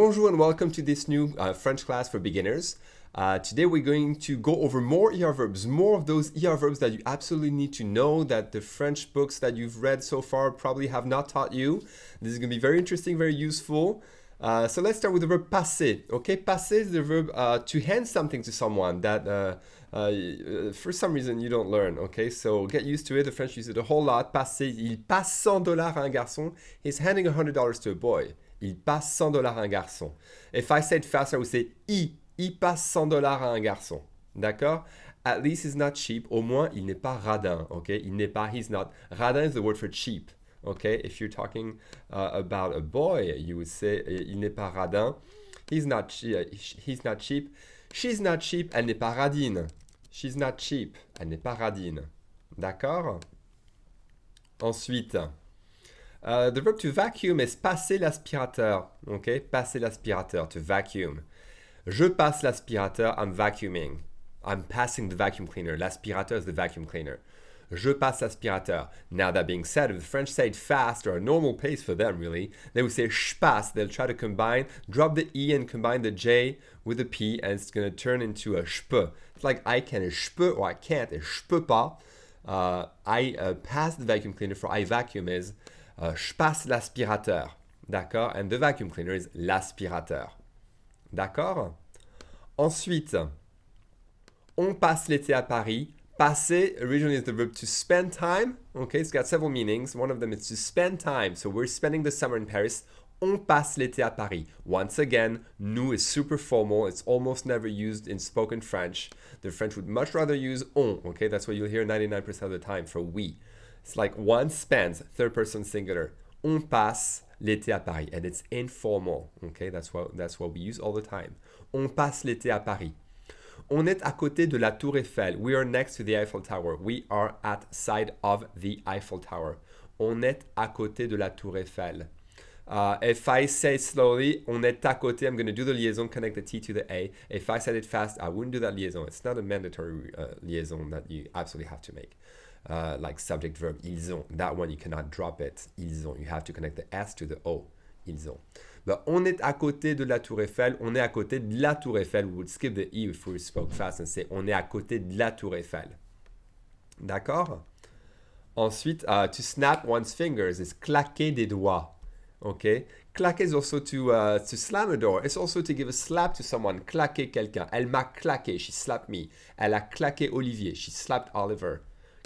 Bonjour and welcome to this new French class for beginners. Today we're going to go over more ER verbs, more of those ER verbs that you absolutely need to know that the French books that you've read so far probably have not taught you. This is going to be very interesting, very useful. So let's start with the verb passer. Okay, passer is the verb to hand something to someone that for some reason you don't learn. Okay, so get used to it. The French use it a whole lot. Passer, il passe $100 à un garçon. He's handing $100 to a boy. Il passe $100 à un garçon. If I said fast, I would say il passe $100 à un garçon. D'accord? At least he's not cheap. Au moins, il n'est pas radin. Okay? Il n'est pas, he's not. Radin is the word for cheap. Okay? If you're talking about a boy, you would say il n'est pas radin. He's not cheap. She's not cheap. Elle n'est pas radine. She's not cheap. Elle n'est pas radine. D'accord? Ensuite, the verb to vacuum is passer l'aspirateur. Okay? Passer l'aspirateur, to vacuum. Je passe l'aspirateur, I'm vacuuming. I'm passing the vacuum cleaner. L'aspirateur is the vacuum cleaner. Je passe l'aspirateur. Now that being said, if the French say it fast or a normal pace for them really, they would say je passe. They'll try to combine, drop the E and combine the J with the P and it's going to turn into a je peux. It's like I can, je peux, or I can't, je peux pas. I pass the vacuum cleaner for I vacuum is je passe l'aspirateur. D'accord? And the vacuum cleaner is l'aspirateur. D'accord? Ensuite, on passe l'été à Paris. Passer originally is the verb to spend time. Okay, it's got several meanings. One of them is to spend time. So we're spending the summer in Paris. On passe l'été à Paris. Once again, nous is super formal. It's almost never used in spoken French. The French would much rather use on. Okay, that's what you'll hear 99% of the time for we. It's like one spends, third person singular. On passe l'été à Paris. And it's informal. Okay, that's what we use all the time. On passe l'été à Paris. On est à côté de la Tour Eiffel. We are next to the Eiffel Tower. We are at side of the Eiffel Tower. On est à côté de la Tour Eiffel. If I say slowly, on est à côté, I'm going to do the liaison, connect the T to the A. If I said it fast, I wouldn't do that liaison. It's not a mandatory liaison that you absolutely have to make. Like subject verb, ils ont. That one, you cannot drop it. Ils ont. You have to connect the S to the O. Ils ont. But on est à côté de la Tour Eiffel. On est à côté de la Tour Eiffel. We would skip the E if we spoke fast and say on est à côté de la Tour Eiffel. D'accord? Ensuite, to snap one's fingers is claquer des doigts. Okay? Claquer is also to slam a door. It's also to give a slap to someone. Claquer quelqu'un. Elle m'a claqué. She slapped me. Elle a claqué Olivier. She slapped Oliver.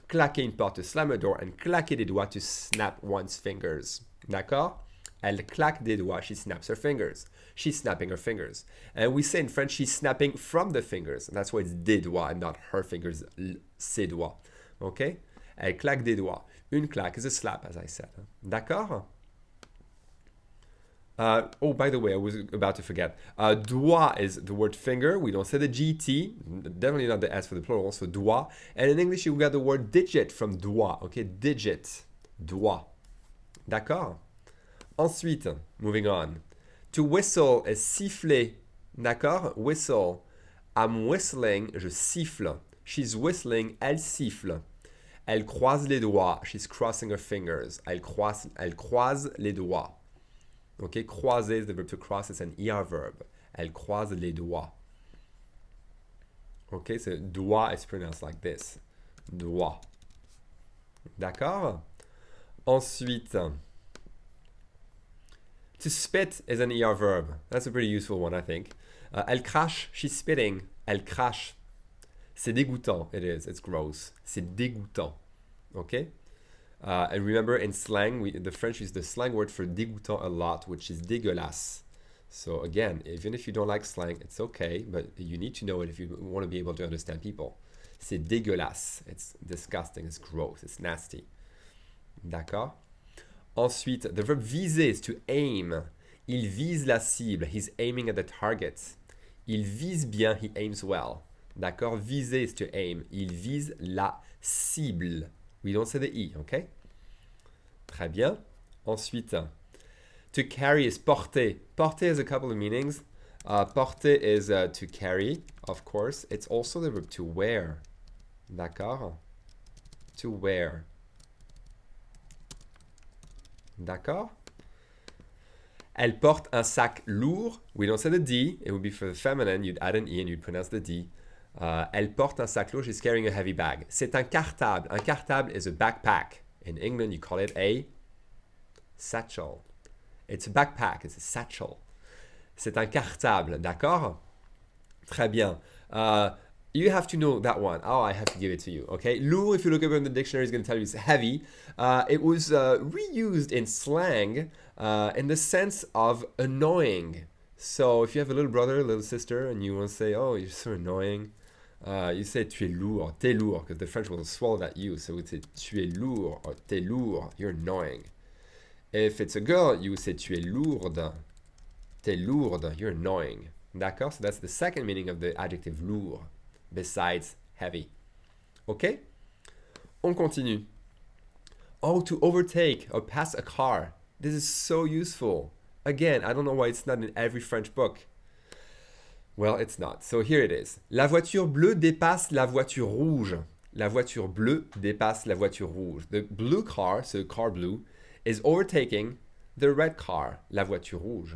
Claquer une porte, to slam a door, and claquer des doigts, to snap one's fingers. D'accord? Elle claque des doigts, she snaps her fingers. She's snapping her fingers. And we say in French, she's snapping from the fingers. And that's why it's des doigts and not her fingers, ses doigts. Okay? Elle claque des doigts. Une claque is a slap, as I said. D'accord? Oh, by the way, I was about to forget. Doigt is the word finger. We don't say the GT. Definitely not the S for the plural. So doigt. And in English, you got the word digit from doigt. Okay? Digit. Doigt. D'accord? Ensuite, moving on. To whistle is siffler. D'accord? Whistle. I'm whistling, je siffle. She's whistling, elle siffle. Elle croise les doigts. She's crossing her fingers. Elle croise les doigts. Okay? Croiser is the verb to cross. It's an ER verb. Elle croise les doigts. Okay? So doigt is pronounced like this. Doigt. D'accord? Ensuite, to spit is an ER verb. That's a pretty useful one, I think. Elle crache, she's spitting. Elle crache. C'est dégoûtant. It is. It's gross. C'est dégoûtant. Okay? And remember, in slang, the French use the slang word for dégoûtant a lot, which is dégueulasse. So again, even if you don't like slang, it's okay, but you need to know it if you want to be able to understand people. C'est dégueulasse. It's disgusting. It's gross. It's nasty. D'accord? Ensuite, the verb viser is to aim. Il vise la cible. He's aiming at the target. Il vise bien. He aims well. D'accord? Viser is to aim. Il vise la cible. We don't say the E, okay? Très bien. Ensuite, to carry is porter. Porter has a couple of meanings. Porter is to carry, of course. It's also the verb to wear. D'accord? To wear. D'accord? Elle porte un sac lourd. We don't say the D. It would be for the feminine. You'd add an E and you'd pronounce the D. Elle porte un sac lourd. She's carrying a heavy bag. C'est un cartable. Un cartable is a backpack. In England, you call it a satchel. It's a backpack. It's a satchel. C'est un cartable. D'accord? Très bien. You have to know that one. Oh, I have to give it to you. Okay. Lourd, if you look up in the dictionary, is going to tell you it's heavy. It was reused in slang in the sense of annoying. So if you have a little brother, a little sister, and you want to say, oh, you're so annoying, you say tu es lourd, t'es lourd, because the French will swallow that you. So we say tu es lourd or t'es lourd, you're annoying. If it's a girl, you would say tu es lourde, t'es lourde, you're annoying. D'accord? So that's the second meaning of the adjective lourd, besides heavy. Okay? On continue. Oh, to overtake or pass a car. This is so useful. Again, I don't know why it's not in every French book. Well, it's not. So here it is. La voiture bleue dépasse la voiture rouge. La voiture bleue dépasse la voiture rouge. The blue car, so car blue, is overtaking the red car, la voiture rouge.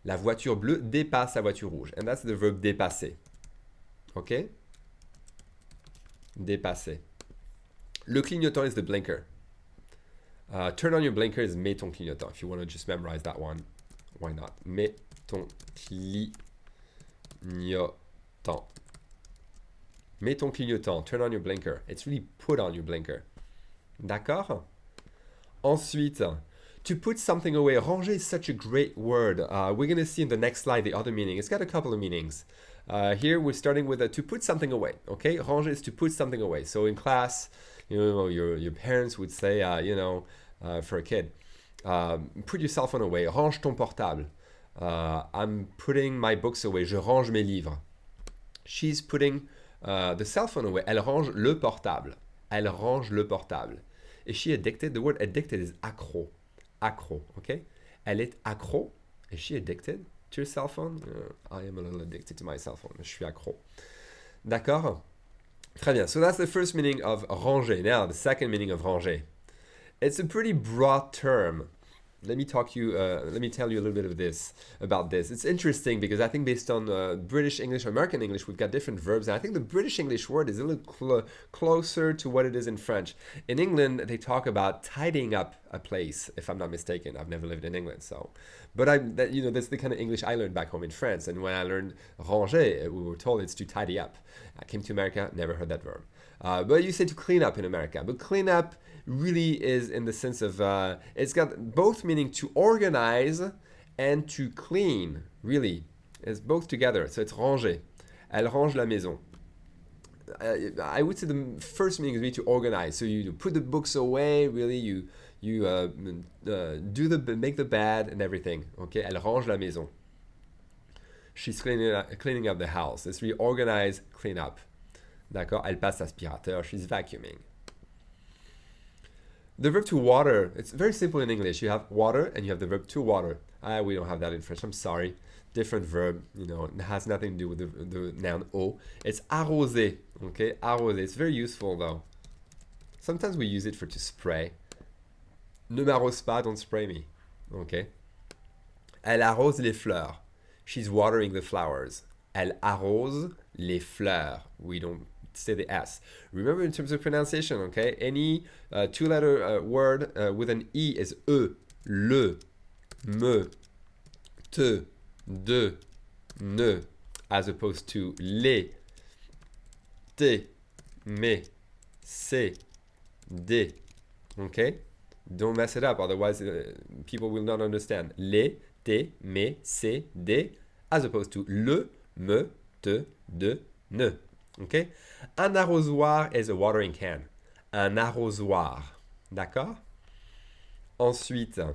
La voiture bleue dépasse la voiture rouge. And that's the verb dépasser. Okay? Dépasser. Le clignotant is the blinker. Turn on your blinker is mets ton clignotant. If you want to just memorize that one, why not? Mets ton clignotant. Mets ton clignotant. Turn on your blinker. It's really put on your blinker. D'accord? Ensuite, to put something away. Ranger is such a great word. We're going to see in the next slide the other meaning. It's got a couple of meanings. Here we're starting with to put something away. Okay? Ranger is to put something away. So in class, you know, your parents would say, for a kid, put your cell phone away. Range ton portable. I'm putting my books away. Je range mes livres. She's putting the cell phone away. Elle range le portable. Elle range le portable. Is she addicted? The word addicted is accro. Accro, okay? Elle est accro. Is she addicted to your cell phone? I am a little addicted to my cell phone. Je suis accro. D'accord? Très bien. So that's the first meaning of ranger. Now, the second meaning of ranger. It's a pretty broad term. Let me tell you a little bit about this. It's interesting because I think based on British English or American English, we've got different verbs. And I think the British English word is a little closer to what it is in French. In England, they talk about tidying up a place, if I'm not mistaken. I've never lived in England, so. But that's the kind of English I learned back home in France. And when I learned ranger, we were told it's to tidy up. I came to America, never heard that verb. But you say to clean up in America. But clean up really is in the sense of, it's got both meaning to organize and to clean, really. It's both together, so it's ranger. Elle range la maison. I would say the first meaning is really to organize. So you put the books away, really, you make the bed and everything. Okay, elle range la maison. She's cleaning up the house. It's really organize, clean up. D'accord, elle passe l'aspirateur. She's vacuuming. The verb to water, it's very simple in English. You have water and you have the verb to water. We don't have that in French, I'm sorry. Different verb, it has nothing to do with the noun eau. It's arroser, okay? Arroser, it's very useful though. Sometimes we use it to spray. Ne m'arrose pas, don't spray me, okay? Elle arrose les fleurs. She's watering the flowers. Elle arrose les fleurs. We don't say the S. Remember in terms of pronunciation, okay? Any two-letter word with an E is E, le, me, te, de, ne, as opposed to les, te, me, se, de, okay? Don't mess it up, otherwise people will not understand. Les, te, me, se, de, as opposed to le, me, te, de, ne. Okay? Un arrosoir is a watering can. Un arrosoir. D'accord? Ensuite,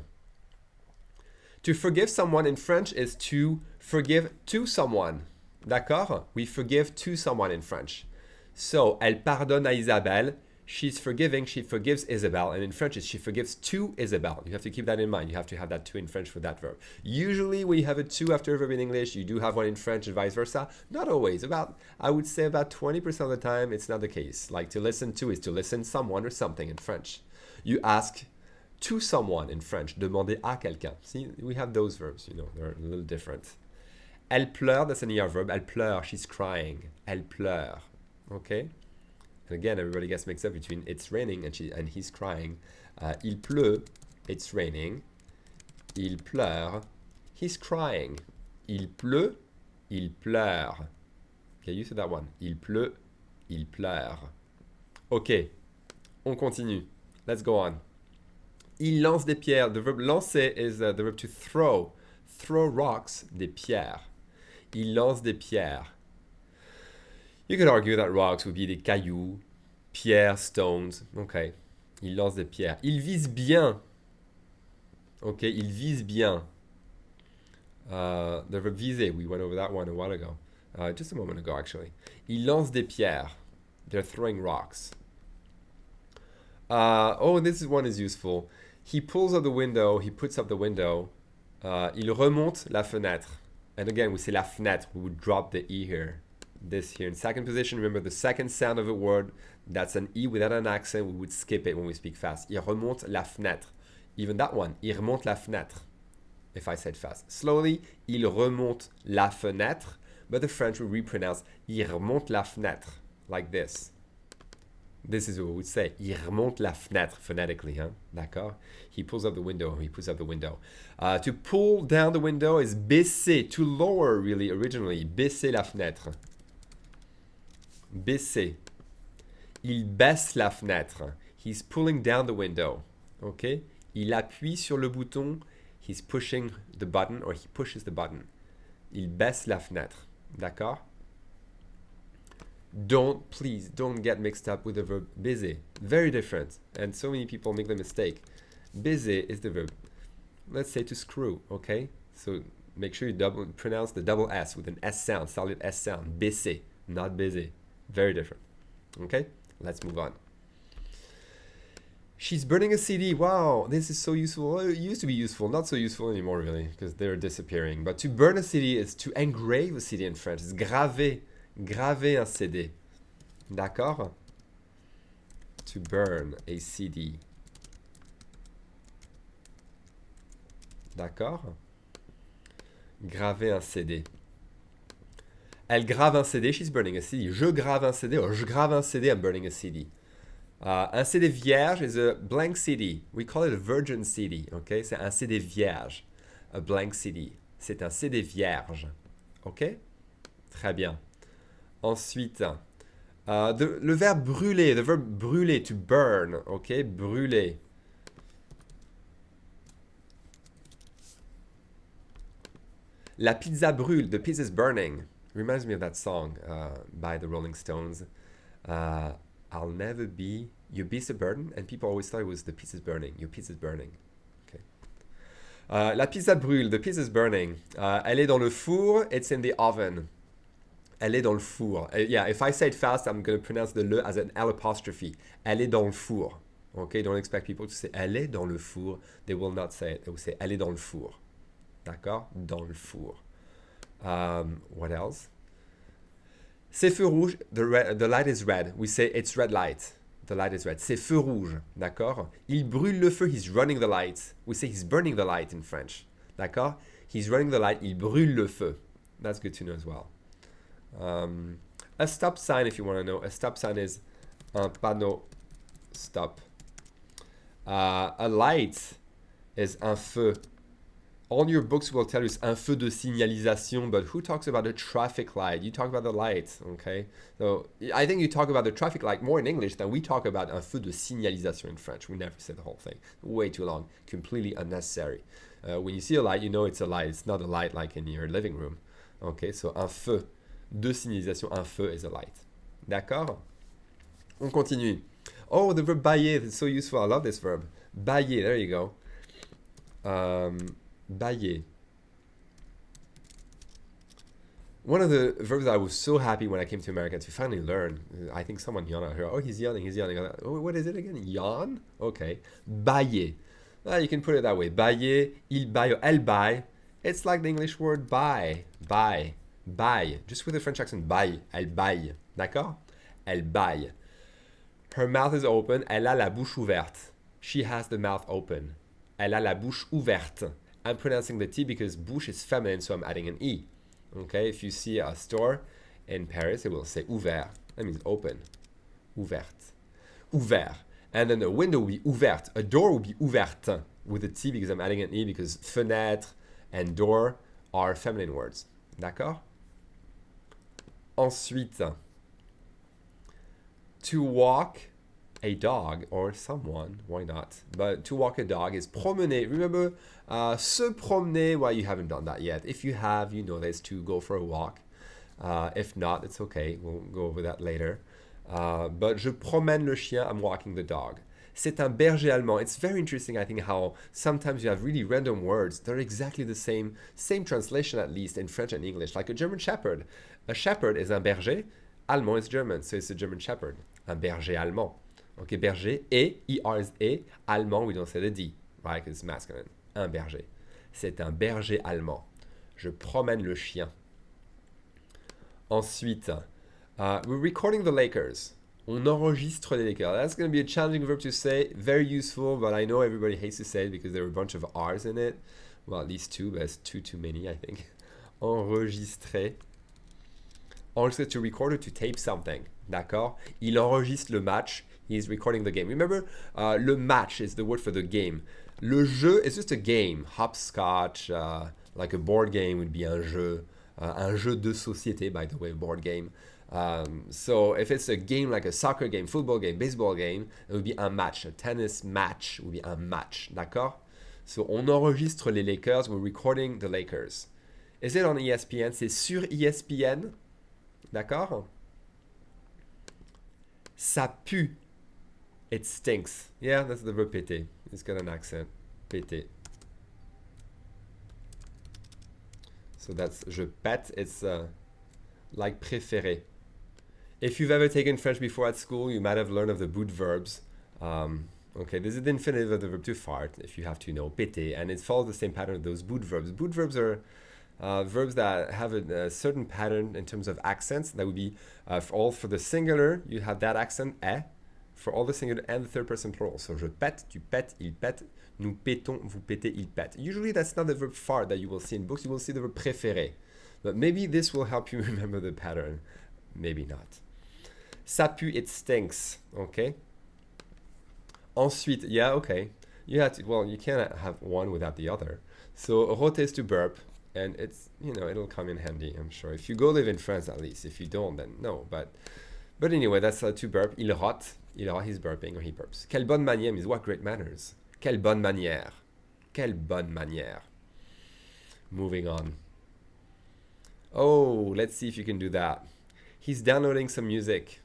to forgive someone in French is to forgive to someone. D'accord? We forgive to someone in French. So, elle pardonne à Isabelle. She's forgiving, she forgives Isabel. And in French, it's she forgives to Isabel. You have to keep that in mind. You have to have that to in French for that verb. Usually, when you have a to after a verb in English, you do have one in French and vice versa. Not always. I would say about 20% of the time, it's not the case. Like to listen to is to listen someone or something in French. You ask to someone in French. Demander à quelqu'un. See, we have those verbs, you know, they're a little different. Elle pleure, that's an ER verb. Elle pleure, she's crying. Elle pleure. Okay? And again, everybody gets mixed up between it's raining and he's crying. Il pleut, it's raining. Il pleure, he's crying. Il pleut, il pleure. Okay, you said that one. Il pleut, il pleure. Ok, on continue. Let's go on. Il lance des pierres. The verb lancer is the verb to throw. Throw rocks, des pierres. Il lance des pierres. You could argue that rocks would be des cailloux, pierres, stones. Okay. Il lance des pierres. Il vise bien. Ok, il vise bien. The verb viser, we went over that one a while ago. Just a moment ago, actually. Il lance des pierres. They're throwing rocks. Oh, this one is useful. He pulls up the window. He puts up the window. Il remonte la fenêtre. And again, we say la fenêtre. We would drop the E here. This here in second position. Remember the second sound of a word. That's an E without an accent. We would skip it when we speak fast. Il remonte la fenêtre. Even that one. Il remonte la fenêtre. If I said fast. Slowly. Il remonte la fenêtre. But the French will repronounce il remonte la fenêtre. Like this. This is what we would say. Il remonte la fenêtre phonetically, hein? D'accord? He pulls up the window. He puts up the window. To pull down the window is baisser. To lower, really, originally. Baisser la fenêtre. Baisser. Il baisse la fenêtre. He's pulling down the window. Okay? Il appuie sur le bouton. He's pushing the button, or he pushes the button. Il baisse la fenêtre. D'accord? Please don't get mixed up with the verb baiser. Very different. And so many people make the mistake. Baiser is the verb, let's say, to screw, okay? So make sure you pronounce the double S with an S sound, solid S sound. Baisser, not baiser. Very different. Okay? Let's move on. She's burning a CD. Wow, this is so useful. Well, it used to be useful, not so useful anymore, really, because they're disappearing. But to burn a CD is to engrave a CD in French. It's graver. Graver un CD. D'accord? To burn a CD. D'accord? Graver un CD. Elle grave un CD, she's burning a CD. Je grave un CD, or je grave un CD, I'm burning a CD. Un CD vierge is a blank CD. We call it a virgin CD. Okay? C'est un CD vierge. A blank CD. C'est un CD vierge. Ok? Très bien. Ensuite, le verbe brûler, the verb brûler, to burn, ok, brûler. La pizza brûle, the pizza is burning. Reminds me of that song by the Rolling Stones. I'll never be your beast of burden, and people always thought it was the pizza's burning, your pizza's burning. Okay. La pizza brûle, the pizza is burning. Elle est dans le four, it's in the oven. Elle est dans le four. Yeah, if I say it fast, I'm going to pronounce the le as an L apostrophe. Elle est dans le four. Okay, don't expect people to say elle est dans le four. They will not say it. They will say elle est dans le four. D'accord? Dans le four. What else? C'est feu rouge. The light is red. We say it's red light. The light is red. C'est feu rouge. D'accord? Il brûle le feu. He's running the light. We say he's burning the light in French. D'accord? He's running the light. Il brûle le feu. That's good to know as well. A stop sign, if you want to know. A stop sign is un panneau stop. A light is un feu. All your books will tell you it's un feu de signalisation, but who talks about a traffic light? You talk about the light, okay? So I think you talk about the traffic light more in English than we talk about un feu de signalisation in French. We never say the whole thing. Way too long. Completely unnecessary. When you see a light, you know it's a light. It's not a light like in your living room. Okay, so un feu de signalisation, un feu is a light. D'accord? On continue. Oh, the verb bailler, it's so useful. I love this verb. Bailler, there you go. Bailler. One of the verbs I was so happy when I came to America to finally learn. I think someone yawned at her. Oh, he's yawning. Oh, what is it again? Yawn? Okay. Bailler. You can put it that way. Bailler, il baille, elle baille. It's like the English word buy. Buy. Baille. Just with a French accent. Baille. Elle baille. D'accord? Elle baille. Her mouth is open. Elle a la bouche ouverte. She has the mouth open. Elle a la bouche ouverte. I'm pronouncing the T because bouche is feminine, so I'm adding an E. Okay, if you see a store in Paris, it will say ouvert. That means open. Ouverte. Ouvert. And then the window will be ouverte. A door will be ouverte with a T because I'm adding an E because fenêtre and door are feminine words. D'accord? Ensuite, to walk a dog or someone, why not? But to walk a dog is promener. Remember, se promener, well, you haven't done that yet. If you have, you know there's to go for a walk. If not, it's okay. We'll go over that later. But je promène le chien, I'm walking the dog. C'est un berger allemand. It's very interesting, I think, how sometimes you have really random words. They're exactly the same translation at least in French and English, like a German shepherd. A shepherd is un berger, allemand is German, so it's a German shepherd. Un berger allemand. Okay, berger, et, ER is et, allemand, we don't say the D, right, because it's masculine. Un berger. C'est un berger allemand. Je promène le chien. Ensuite, we're recording the Lakers. On enregistre les Lakers. That's going to be a challenging verb to say. Very useful, but I know everybody hates to say it because there are a bunch of R's in it. Well, at least two, but it's too many, I think. Enregistrer. Enregistrer, to record or to tape something. D'accord? Il enregistre le match. He's recording the game. Remember, le match is the word for the game. Le jeu is just a game. Hopscotch, like a board game would be un jeu. Un jeu de société, by the way, board game. So if it's a game like a soccer game, football game, baseball game, it would be un match. A tennis match would be un match. D'accord? So on enregistre les Lakers. We're recording the Lakers. Is it on ESPN? C'est sur ESPN. D'accord? Ça pue. It stinks. Yeah, that's the verb péter. It's got an accent. Péter. So that's je pète. It's like préféré. If you've ever taken French before at school, you might have learned of the boot verbs. Okay, this is the infinitive of the verb to fart, if you have to know, péter, and it follows the same pattern of those boot verbs. Boot verbs are verbs that have a certain pattern in terms of accents. That would be for the singular, you have that accent, eh, for all the singular and the third person plural. So je pète, tu pètes, il pète, nous pétons, vous pétez, il pète. Usually that's not the verb fart that you will see in books. You will see the verb préféré. But maybe this will help you remember the pattern. Maybe not. Ça pue, it stinks. Okay. Ensuite, yeah, okay. You have to, well, you can't have one without the other. So roter is to burp, and it's, you know, it'll come in handy, I'm sure. If you go live in France, at least. If you don't, then no. But anyway, that's to burp. Il rote, he's burping or he burps. Quelle bonne manière means what great manners. Quelle bonne manière. Quelle bonne manière. Moving on. Oh, let's see if you can do that. He's downloading some music.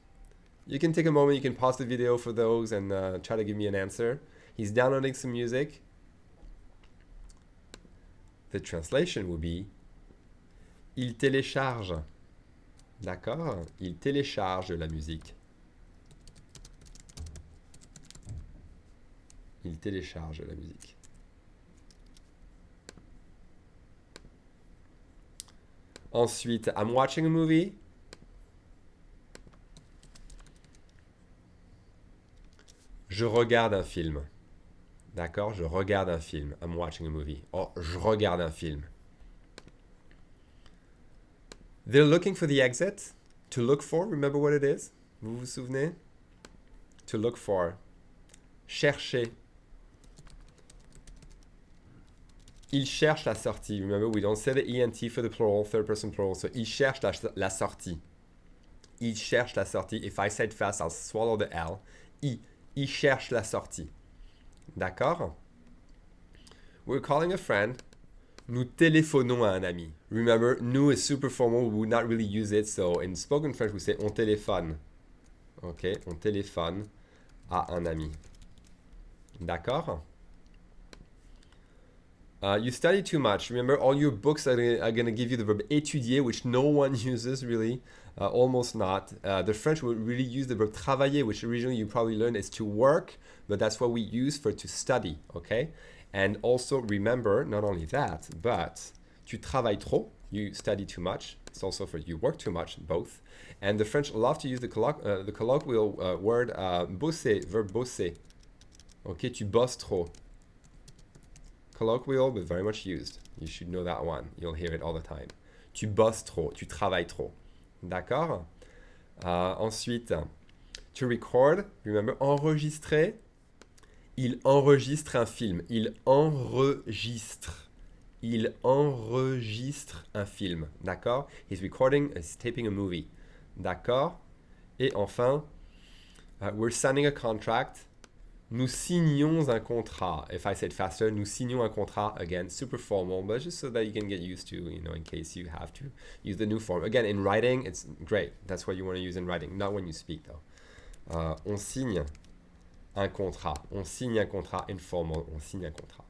You can take a moment, you can pause the video for those and try to give me an answer. He's downloading some music. The translation would be il télécharge. D'accord? Il télécharge la musique. Il télécharge la musique. Ensuite, I'm watching a movie. Je regarde un film. D'accord? Je regarde un film. I'm watching a movie. Oh, je regarde un film. They're looking for the exit. To look for, remember what it is? Vous vous souvenez? To look for. Chercher. Il cherche la sortie. Remember, we don't say the ENT for the plural, third person plural. So, il cherche la sortie. Il cherche la sortie. If I say it fast, I'll swallow the L. Il cherche la sortie. D'accord? We're calling a friend. Nous téléphonons à un ami. Remember, nous is super formal. We would not really use it. So, in spoken French, we say on téléphone. Okay? On téléphone à un ami. D'accord? You study too much. Remember, all your books are going to give you the verb étudier, which no one uses really, almost not. The French will really use the verb travailler, which originally you probably learned is to work, but that's what we use for to study, okay? And also remember, not only that, but tu travailles trop, you study too much. It's also for you work too much, both. And the French love to use the colloquial word bosser, verb bosser. Ok, tu bosses trop. Colloquial, but very much used. You should know that one. You'll hear it all the time. Tu bosses trop, tu travailles trop. D'accord? Ensuite, to record, remember, enregistrer. Il enregistre un film. Il enregistre. Il enregistre un film. D'accord? He's recording, he's taping a movie. D'accord? Et enfin, we're signing a contract. Nous signons un contrat. If I say it faster, nous signons un contrat. Again, super formal, but just so that you can get used to, in case you have to use the new form. Again, in writing, it's great. That's what you want to use in writing, not when you speak, though. On signe un contrat. On signe un contrat informal. On signe un contrat.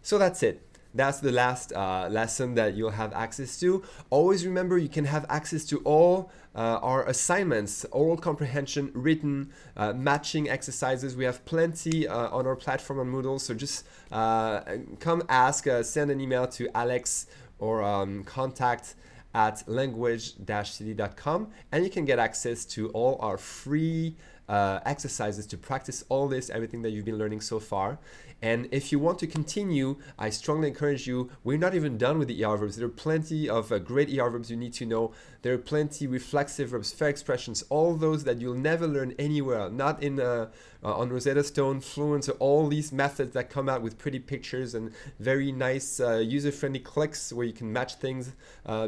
So that's it. That's the last lesson that you'll have access to. Always remember, you can have access to all our assignments, oral comprehension, written, matching exercises. We have plenty on our platform on Moodle. So just come ask, send an email to Alex or contact at language-city.com, and you can get access to all our free exercises to practice all this, everything that you've been learning so far. And if you want to continue, I strongly encourage you. We're not even done with the ER verbs. There are plenty of great ER verbs you need to know. There are plenty reflexive verbs, fair expressions, all those that you'll never learn anywhere, not in on Rosetta Stone, Fluent, or all these methods that come out with pretty pictures and very nice user-friendly clicks where you can match things.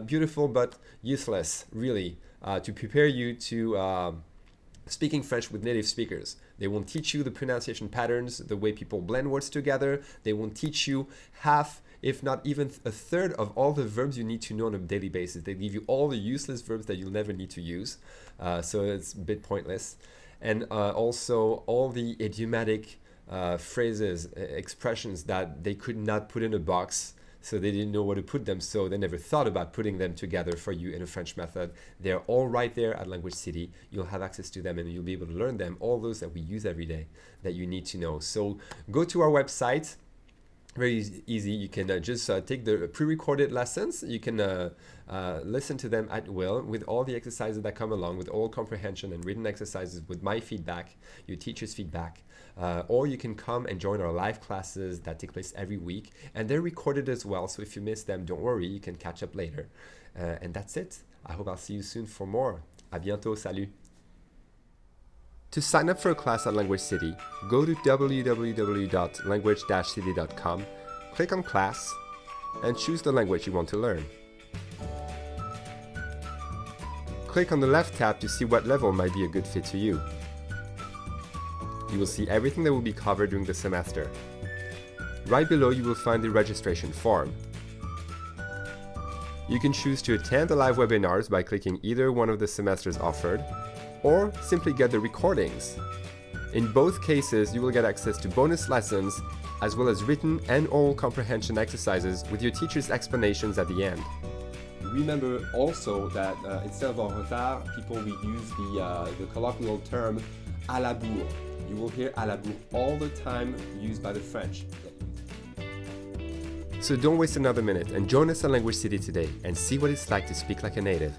Beautiful but useless, really, to prepare you to speaking French with native speakers. They won't teach you the pronunciation patterns, the way people blend words together. They won't teach you half, if not even a third of all the verbs you need to know on a daily basis. They give you all the useless verbs that you'll never need to use. So it's a bit pointless. And also all the idiomatic phrases, expressions that they could not put in a box. So they didn't know where to put them, so they never thought about putting them together for you in a French method. They're all right there at Language City. You'll have access to them and you'll be able to learn them, all those that we use every day that you need to know. So go to our website. Very easy. You can just take the pre-recorded lessons. You can listen to them at will with all the exercises that come along, with oral comprehension and written exercises, with my feedback, your teacher's feedback. Or you can come and join our live classes that take place every week. And they're recorded as well. So if you miss them, don't worry, you can catch up later. And that's it. I hope I'll see you soon for more. À bientôt. Salut. To sign up for a class at Language City, go to www.language-city.com, click on class, and choose the language you want to learn. Click on the left tab to see what level might be a good fit to you. You will see everything that will be covered during the semester. Right below you will find the registration form. You can choose to attend the live webinars by clicking either one of the semesters offered, or simply get the recordings. In both cases, you will get access to bonus lessons, as well as written and oral comprehension exercises with your teacher's explanations at the end. Remember also that instead of en retard, people will use the colloquial term à la bourre. You will hear à la bourre all the time used by the French. So don't waste another minute and join us at Language City today and see what it's like to speak like a native.